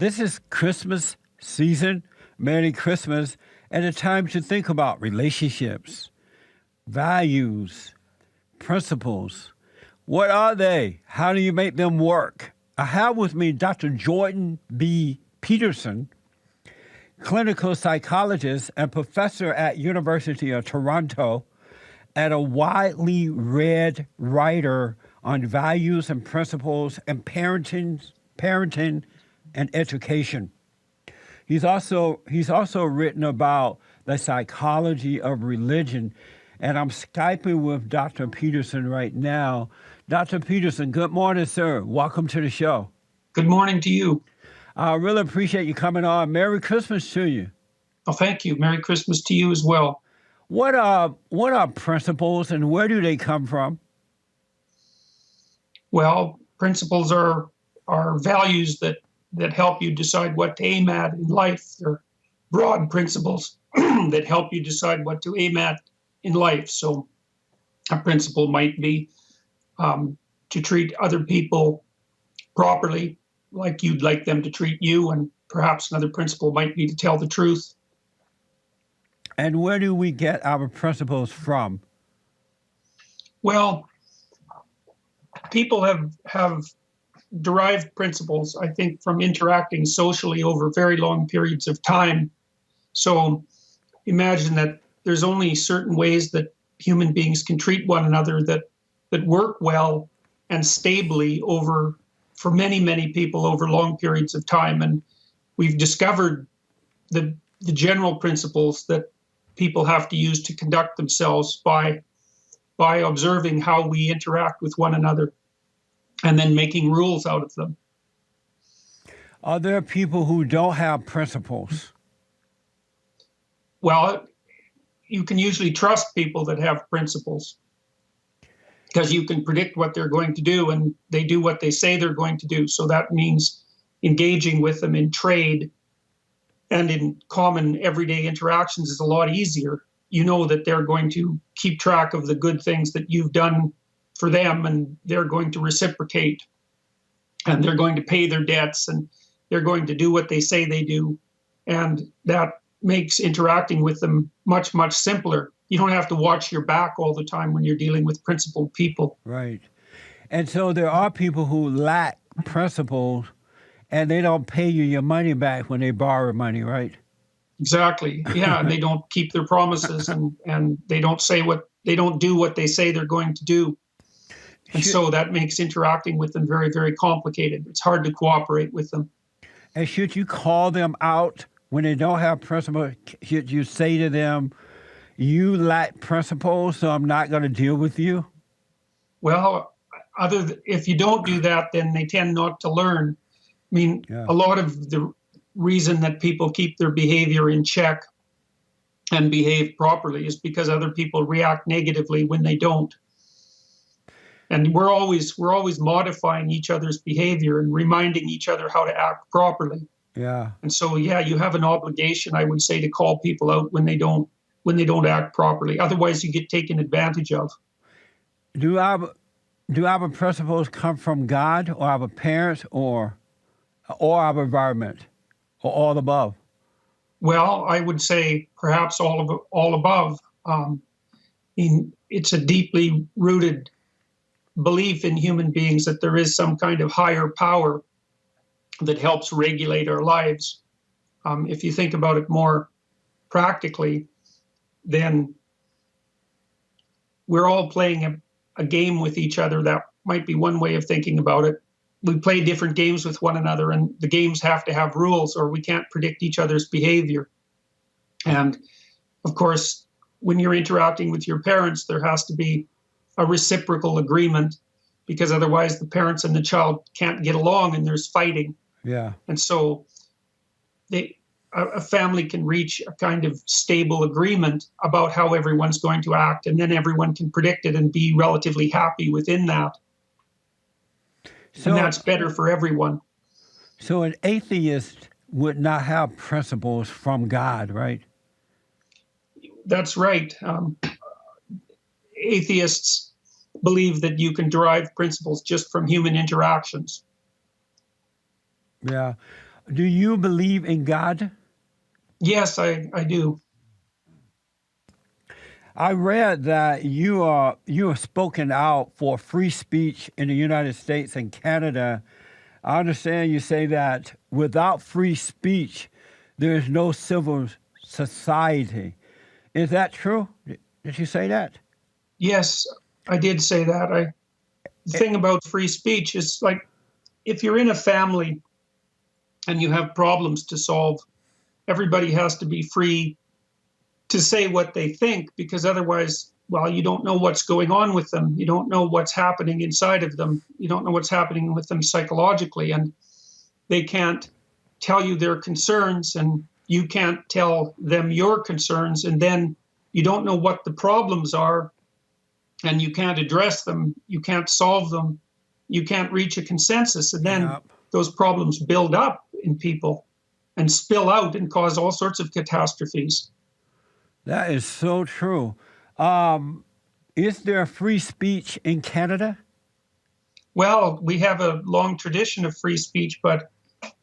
This is Christmas season. Merry Christmas, and a time to think about relationships, values, principles. What are they? How do you make them work? I have with me Dr. Jordan B Peterson, clinical psychologist and professor at University of Toronto, and a widely read writer on values and principles and parenting and education. He's also written about the psychology of religion, and I'm Skyping with Dr. Peterson right now. Dr. Peterson, good morning, sir. Welcome to the show. Good morning to you. I really appreciate you coming on. Merry Christmas to you. Oh, thank you. Merry Christmas to you as well. What are principles and where do they come from? Well, principles are values that help you decide what to aim at in life. They're broad principles that help you decide what to aim at in life. So a principle might be to treat other people properly, like you'd like them to treat you, and perhaps another principle might be to tell the truth. And where do we get our principles from? Well, people have derived principles, I think, from interacting socially over very long periods of time. So imagine that there's only certain ways that human beings can treat one another that work well and stably for many, many people over long periods of time. And we've discovered the general principles that people have to use to conduct themselves by observing how we interact with one another and then making rules out of them. Are there people who don't have principles? Well, you can usually trust people that have principles because you can predict what they're going to do and they do what they say they're going to do. So that means engaging with them in trade and in common everyday interactions is a lot easier. You know that they're going to keep track of the good things that you've done for them, and they're going to reciprocate, and they're going to pay their debts, and they're going to do what they say they do. And that makes interacting with them much, much simpler. You don't have to watch your back all the time when you're dealing with principled people. Right. And so there are people who lack principles, and they don't pay you your money back when they borrow money, right? Exactly. Yeah, and they don't keep their promises, and they don't do what they say they're going to do. And so that makes interacting with them very, very complicated. It's hard to cooperate with them. And should you call them out when they don't have principles? Should you say to them, you lack principles, so I'm not going to deal with you? Well, if you don't do that, then they tend not to learn. I mean, A lot of the reason that people keep their behavior in check and behave properly is because other people react negatively when they don't. And we're always modifying each other's behavior and reminding each other how to act properly. Yeah. And so, you have an obligation, I would say, to call people out when they don't act properly. Otherwise, you get taken advantage of. Do our principles come from God or our parents or our environment or all above? Well, I would say perhaps all above. It's a deeply rooted belief in human beings that there is some kind of higher power that helps regulate our lives. If you think about it more practically, then we're all playing a game with each other. That might be one way of thinking about it. We play different games with one another, and the games have to have rules or we can't predict each other's behavior. And of course, when you're interacting with your parents, there has to be a reciprocal agreement, because otherwise the parents and the child can't get along and there's fighting. Yeah. And so a family can reach a kind of stable agreement about how everyone's going to act, and then everyone can predict it and be relatively happy within that. So, and that's better for everyone. So an atheist would not have principles from God, right? That's right. Atheists believe that you can derive principles just from human interactions. Yeah. Do you believe in God? Yes, I do. I read that you are spoken out for free speech in the United States and Canada. I understand you say that without free speech, there is no civil society. Is that true? Did you say that? Yes, I did say that. The thing about free speech is, like, if you're in a family and you have problems to solve, everybody has to be free to say what they think, because otherwise, well, you don't know what's going on with them. You don't know what's happening inside of them. You don't know what's happening with them psychologically, and they can't tell you their concerns, and you can't tell them your concerns, and then you don't know what the problems are, and you can't address them, you can't solve them, you can't reach a consensus, and then Yep. those problems build up in people and spill out and cause all sorts of catastrophes. That is so true. Is there free speech in Canada? Well, we have a long tradition of free speech, but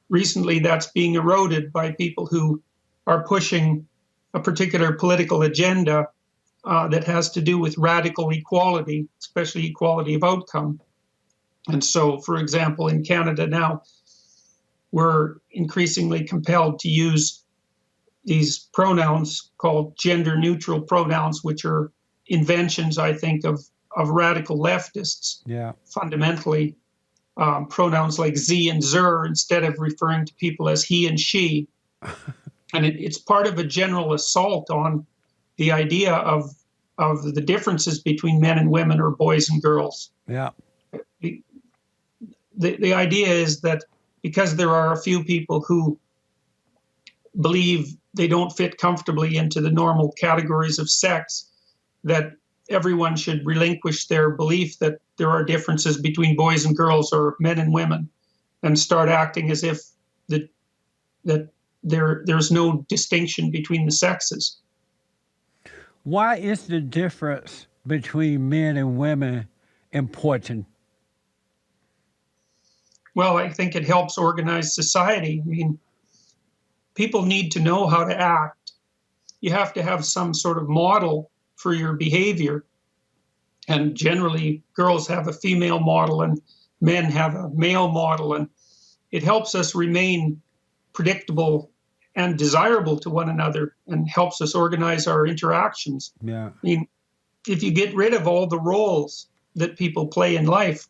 recently that's being eroded by people who are pushing a particular political agenda that has to do with radical equality, especially equality of outcome. And so, for example, in Canada now, we're increasingly compelled to use these pronouns called gender neutral pronouns, which are inventions, I think, of radical leftists. Yeah. Fundamentally, pronouns like ze and zer instead of referring to people as he and she. And it's part of a general assault on the idea of the differences between men and women or boys and girls. Yeah. The idea is that because there are a few people who believe they don't fit comfortably into the normal categories of sex, that everyone should relinquish their belief that there are differences between boys and girls or men and women, and start acting as if that there's no distinction between the sexes. Why is the difference between men and women important? Well, I think it helps organize society. I mean, people need to know how to act. You have to have some sort of model for your behavior. And generally, girls have a female model and men have a male model. And it helps us remain predictable and desirable to one another, and helps us organize our interactions. Yeah. I mean, if you get rid of all the roles that people play in life,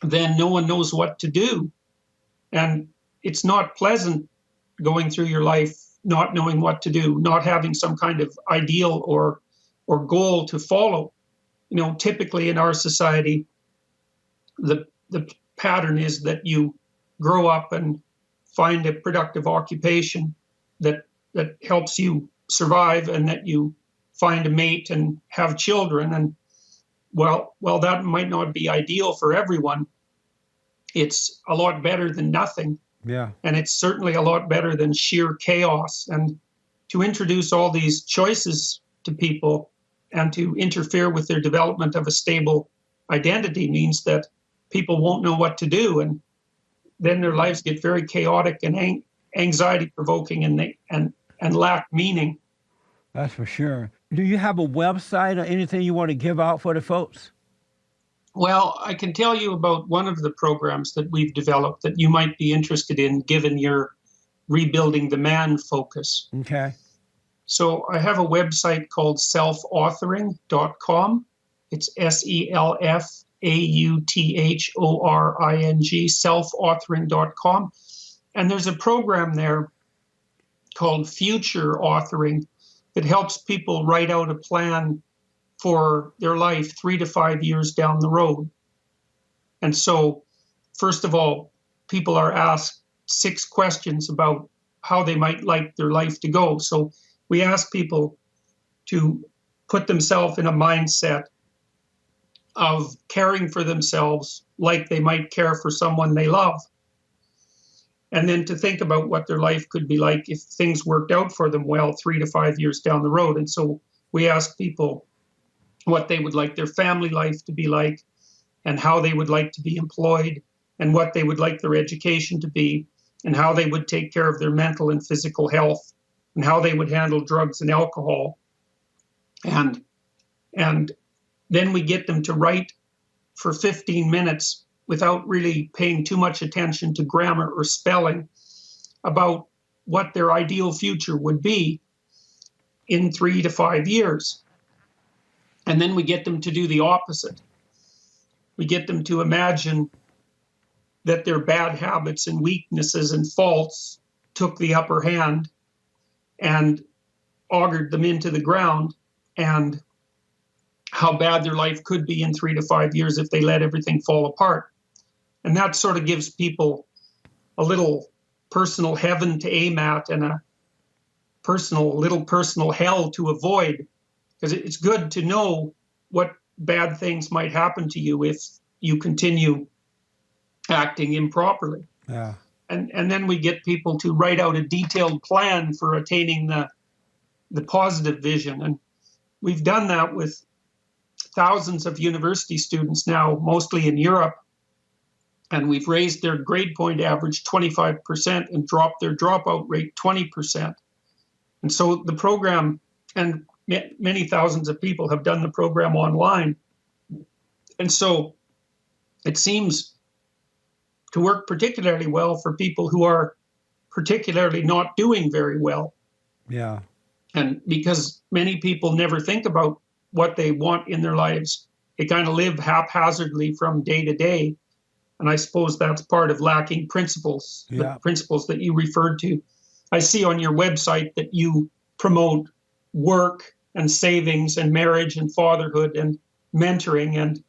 then no one knows what to do. And it's not pleasant going through your life not knowing what to do, not having some kind of ideal or goal to follow. You know, typically in our society, the pattern is that you grow up and find a productive occupation that helps you survive, and that you find a mate and have children. And well, that might not be ideal for everyone. It's a lot better than nothing. Yeah. And it's certainly a lot better than sheer chaos. And to introduce all these choices to people and to interfere with their development of a stable identity means that people won't know what to do. And then their lives get very chaotic and anxiety provoking, and lack meaning. That's for sure. Do you have a website or anything you want to give out for the folks? Well, I can tell you about one of the programs that we've developed that you might be interested in, given your rebuilding the man focus. Okay. So I have a website called selfauthoring.com. It's SELFAUTHORING, selfauthoring.com. And there's a program there called Future Authoring that helps people write out a plan for their life 3 to 5 years down the road. And so, first of all, people are asked 6 questions about how they might like their life to go. So we ask people to put themselves in a mindset of caring for themselves like they might care for someone they love. And then to think about what their life could be like if things worked out for them well 3 to 5 years down the road. And so we ask people what they would like their family life to be like, and how they would like to be employed, and what they would like their education to be, and how they would take care of their mental and physical health, and how they would handle drugs and alcohol. And then we get them to write for 15 minutes without really paying too much attention to grammar or spelling about what their ideal future would be in 3 to 5 years. And then we get them to do the opposite. We get them to imagine that their bad habits and weaknesses and faults took the upper hand and augured them into the ground, and how bad their life could be in 3 to 5 years if they let everything fall apart. And that sort of gives people a little personal heaven to aim at and a little personal hell to avoid, because it's good to know what bad things might happen to you if you continue acting improperly. Yeah. And then we get people to write out a detailed plan for attaining the positive vision. And we've done that with thousands of university students now, mostly in Europe. And we've raised their grade point average 25% and dropped their dropout rate 20%. And so the program, and many thousands of people have done the program online. And so it seems to work particularly well for people who are particularly not doing very well. Yeah. And because many people never think about what they want in their lives, they kind of live haphazardly from day to day. And I suppose that's part of lacking principles, Yeah. the principles that you referred to. I see on your website that you promote work and savings and marriage and fatherhood and mentoring and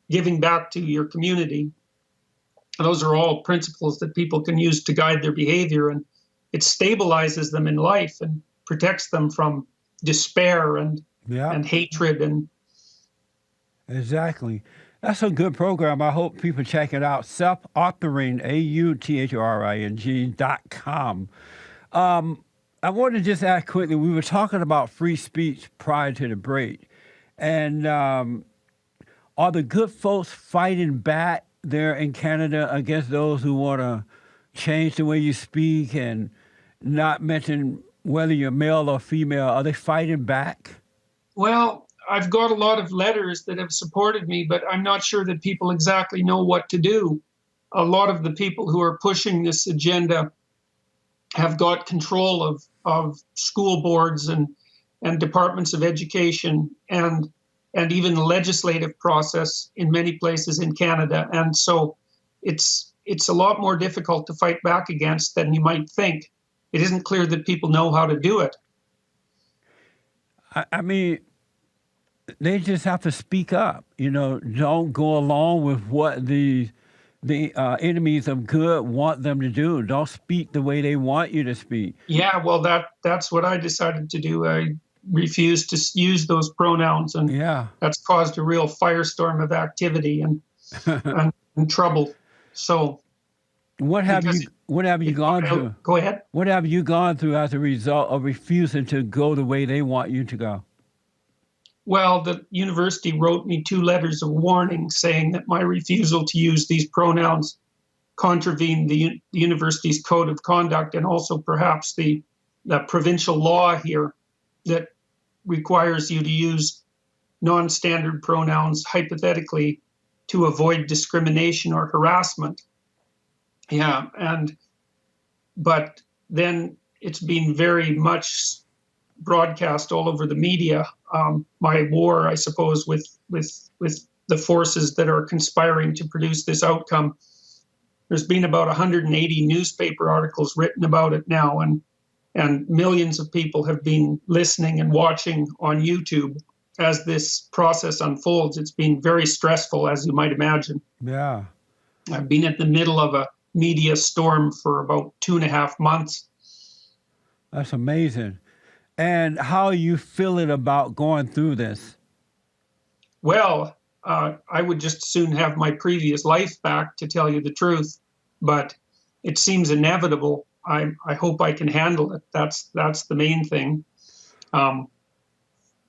giving back to your community. Those are all principles that people can use to guide their behavior, and it stabilizes them in life and protects them from despair and hatred. And exactly. That's a good program. I hope people check it out. Self-authoring, AUTHORING.com. I want to just ask quickly, we were talking about free speech prior to the break. And are the good folks fighting back there in Canada against those who want to change the way you speak and not mention whether you're male or female? Are they fighting back? Well, I've got a lot of letters that have supported me, but I'm not sure that people exactly know what to do. A lot of the people who are pushing this agenda have got control of school boards and departments of education and even the legislative process in many places in Canada. And so it's a lot more difficult to fight back against than you might think. It isn't clear that people know how to do it. I mean, they just have to speak up. Don't go along with what the enemies of good want them to do. Don't speak the way they want you to speak. Yeah, well, that's what I decided to do. I refused to use those pronouns, and that's caused a real firestorm of activity and trouble. So, what have you gone through? Go ahead. What have you gone through as a result of refusing to go the way they want you to go? Well, the university wrote me 2 letters of warning saying that my refusal to use these pronouns contravened the university's code of conduct, and also perhaps the provincial law here that requires you to use non-standard pronouns hypothetically to avoid discrimination or harassment. Yeah, but then it's been very much broadcast all over the media. My war, I suppose, with the forces that are conspiring to produce this outcome. There's been about 180 newspaper articles written about it now, and millions of people have been listening and watching on YouTube as this process unfolds. It's been very stressful, as you might imagine. Yeah. I've been at the middle of a media storm for about 2.5 months. That's amazing. And how are you feeling about going through this? Well, I would just soon have my previous life back, to tell you the truth, but it seems inevitable. I hope I can handle it. That's the main thing.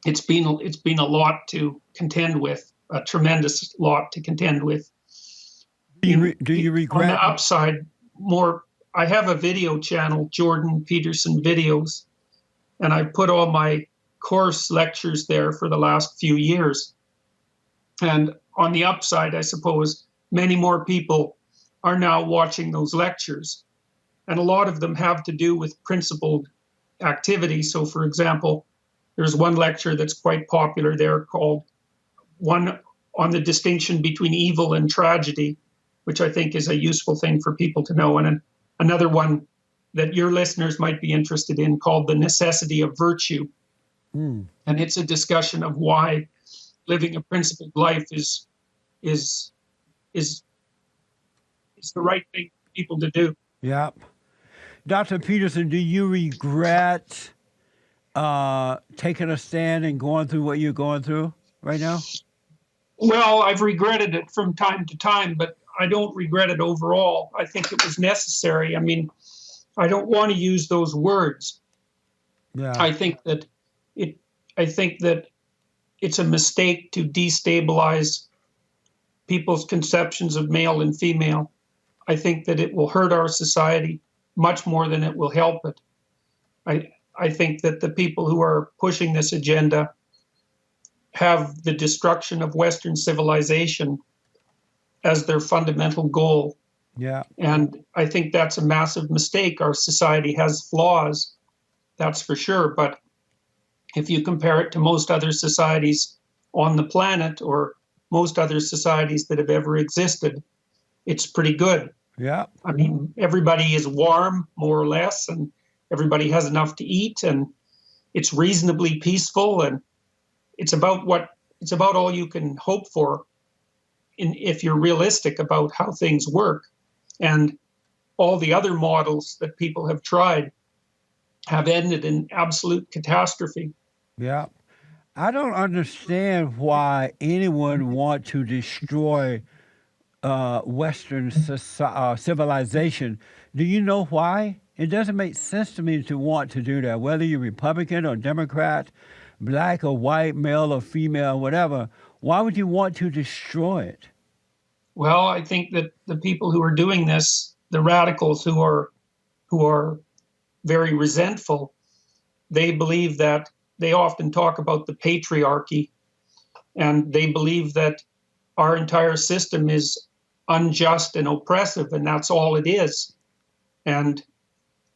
It's been a lot to contend with, a tremendous lot to contend with. Do you regret? On the upside, I have a video channel, Jordan Peterson Videos, and I put all my course lectures there for the last few years. And on the upside, I suppose, many more people are now watching those lectures. And a lot of them have to do with principled activity. So, for example, there's one lecture that's quite popular there called One on the Distinction Between Evil and Tragedy, which I think is a useful thing for people to know. And another one that your listeners might be interested in called The Necessity of Virtue. And it's a discussion of why living a principled life is the right thing for people to do. Yep. Dr. Peterson, do you regret taking a stand and going through what you're going through right now? Well, I've regretted it from time to time, but I don't regret it overall. I think it was necessary. I mean, I don't want to use those words. Yeah. I think that it's a mistake to destabilize people's conceptions of male and female. I think that it will hurt our society much more than it will help it. I think that the people who are pushing this agenda have the destruction of Western civilization as their fundamental goal. Yeah. And I think that's a massive mistake. Our society has flaws, that's for sure. But if you compare it to most other societies on the planet or most other societies that have ever existed, it's pretty good. Yeah. I mean, everybody is warm, more or less, and everybody has enough to eat, and it's reasonably peaceful, and it's about all you can hope for if you're realistic about how things work. And all the other models that people have tried have ended in absolute catastrophe. Yeah. I don't understand why anyone want to destroy Western civilization. Do you know why? It doesn't make sense to me to want to do that, whether you're Republican or Democrat, black or white, male or female, whatever. Why would you want to destroy it? Well, I think that the people who are doing this, the radicals who are very resentful, they believe that they often talk about the patriarchy, and they believe that our entire system is unjust and oppressive, and that's all it is. And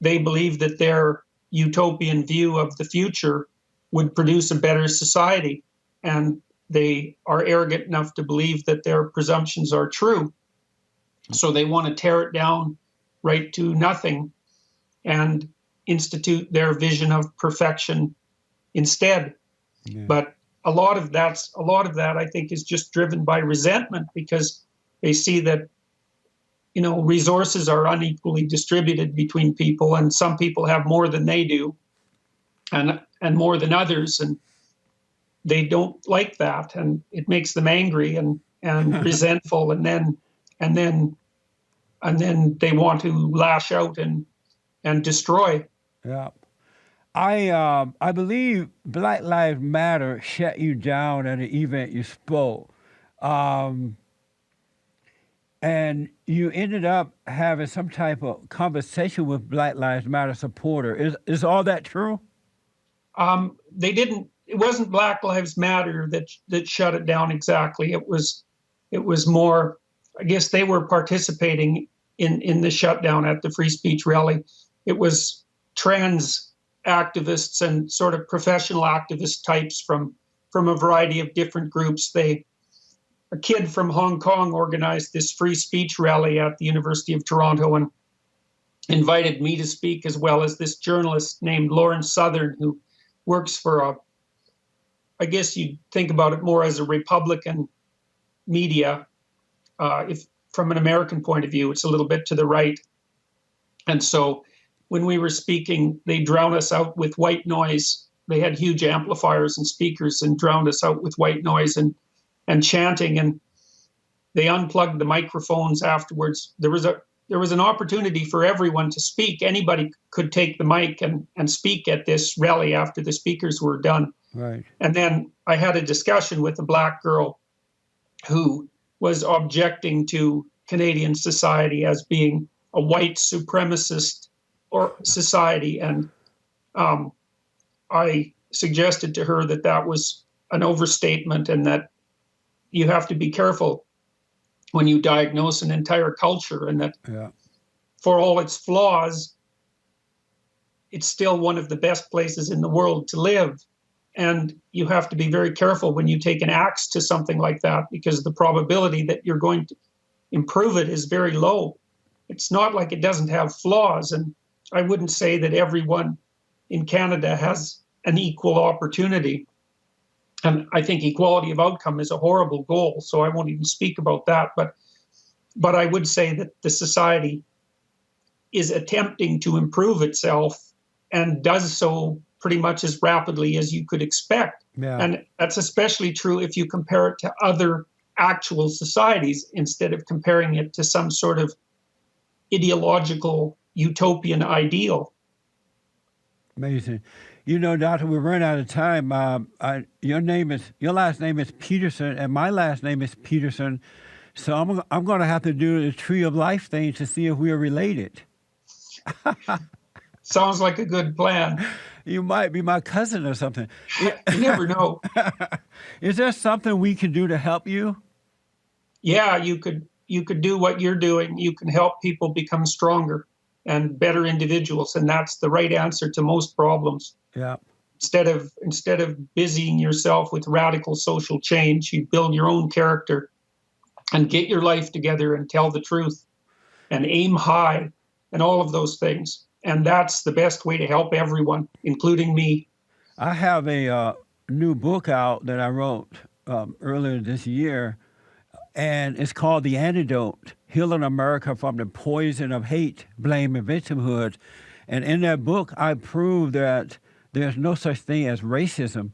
they believe that their utopian view of the future would produce a better society. And they are arrogant enough to believe that their presumptions are true. So they want to tear it down right to nothing and institute their vision of perfection instead. Yeah. But a lot of that I think is just driven by resentment, because they see that, resources are unequally distributed between people, and some people have more than they do and more than others, and they don't like that, and it makes them angry and resentful, and then they want to lash out and destroy. Yeah. I believe Black Lives Matter shut you down at an event you spoke. And you ended up having some type of conversation with Black Lives Matter supporter. Is all that true? It wasn't Black Lives Matter that shut it down exactly. It was more, I guess they were participating in the shutdown at the free speech rally. It was trans activists and sort of professional activist types from a variety of different groups. A kid from Hong Kong organized this free speech rally at the University of Toronto and invited me to speak, as well as this journalist named Lauren Southern, who works for I guess you'd think about it more as a Republican media. If from an American point of view, it's a little bit to the right. And so when we were speaking, they drowned us out with white noise. They had huge amplifiers and speakers and drowned us out with white noise and chanting, and they unplugged the microphones afterwards. There was an opportunity for everyone to speak. Anybody could take the mic and speak at this rally after the speakers were done. Right. And then I had a discussion with a black girl who was objecting to Canadian society as being a white supremacist or society. And I suggested to her that that was an overstatement, and that you have to be careful when you diagnose an entire culture, and that for all its flaws, it's still one of the best places in the world to live. And you have to be very careful when you take an axe to something like that, because the probability that you're going to improve it is very low. It's not like it doesn't have flaws. And I wouldn't say that everyone in Canada has an equal opportunity. And I think equality of outcome is a horrible goal, so I won't even speak about that. But I would say that the society is attempting to improve itself, and does so pretty much as rapidly as you could expect. Yeah. And that's especially true if you compare it to other actual societies, instead of comparing it to some sort of ideological utopian ideal. Amazing. You know, Doctor, we're running out of time. Your last name is Peterson, and my last name is Peterson. So I'm going to have to do the tree of life thing to see if we are related. Sounds like a good plan. You might be my cousin or something. You never know. Is there something we can do to help you? Yeah, you could do what you're doing. You can help people become stronger and better individuals, and that's the right answer to most problems. Yeah. Instead of busying yourself with radical social change, you build your own character and get your life together and tell the truth and aim high and all of those things. And that's the best way to help everyone, including me. I have a new book out that I wrote earlier this year, and it's called The Antidote: Healing America from the Poison of Hate, Blame, and Victimhood. And in that book, I prove that there's no such thing as racism.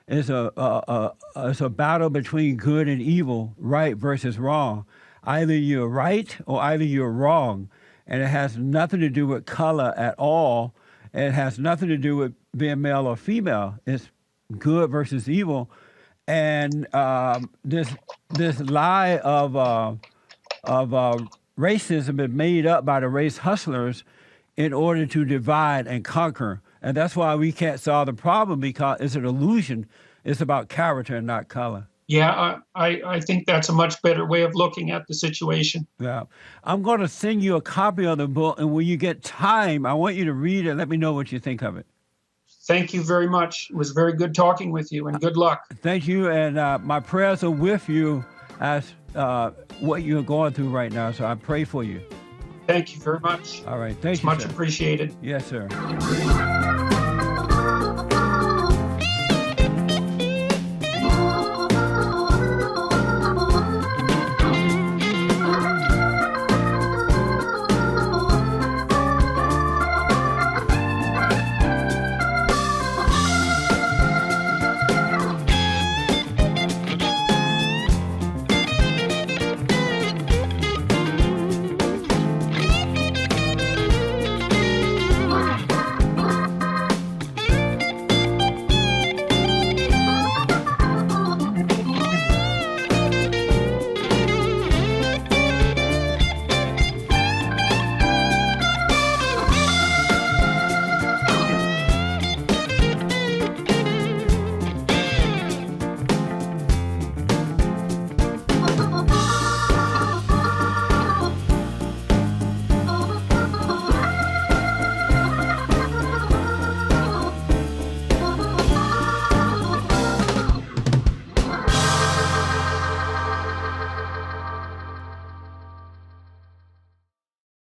It's a battle between good and evil, right versus wrong. Either you're right or either you're wrong. And it has nothing to do with color at all. It has nothing to do with being male or female. It's good versus evil. And this lie of racism is made up by the race hustlers in order to divide and conquer. And that's why we can't solve the problem, because it's an illusion. It's about character and not color. Yeah, I think that's a much better way of looking at the situation. Yeah. I'm going to send you a copy of the book, and when you get time, I want you to read it. Let me know what you think of it. Thank you very much. It was very good talking with you, and good luck. Thank you, and my prayers are with you as what you're going through right now, so I pray for you. Thank you very much. All right. Thank you, much sir. Appreciated. Yes, sir.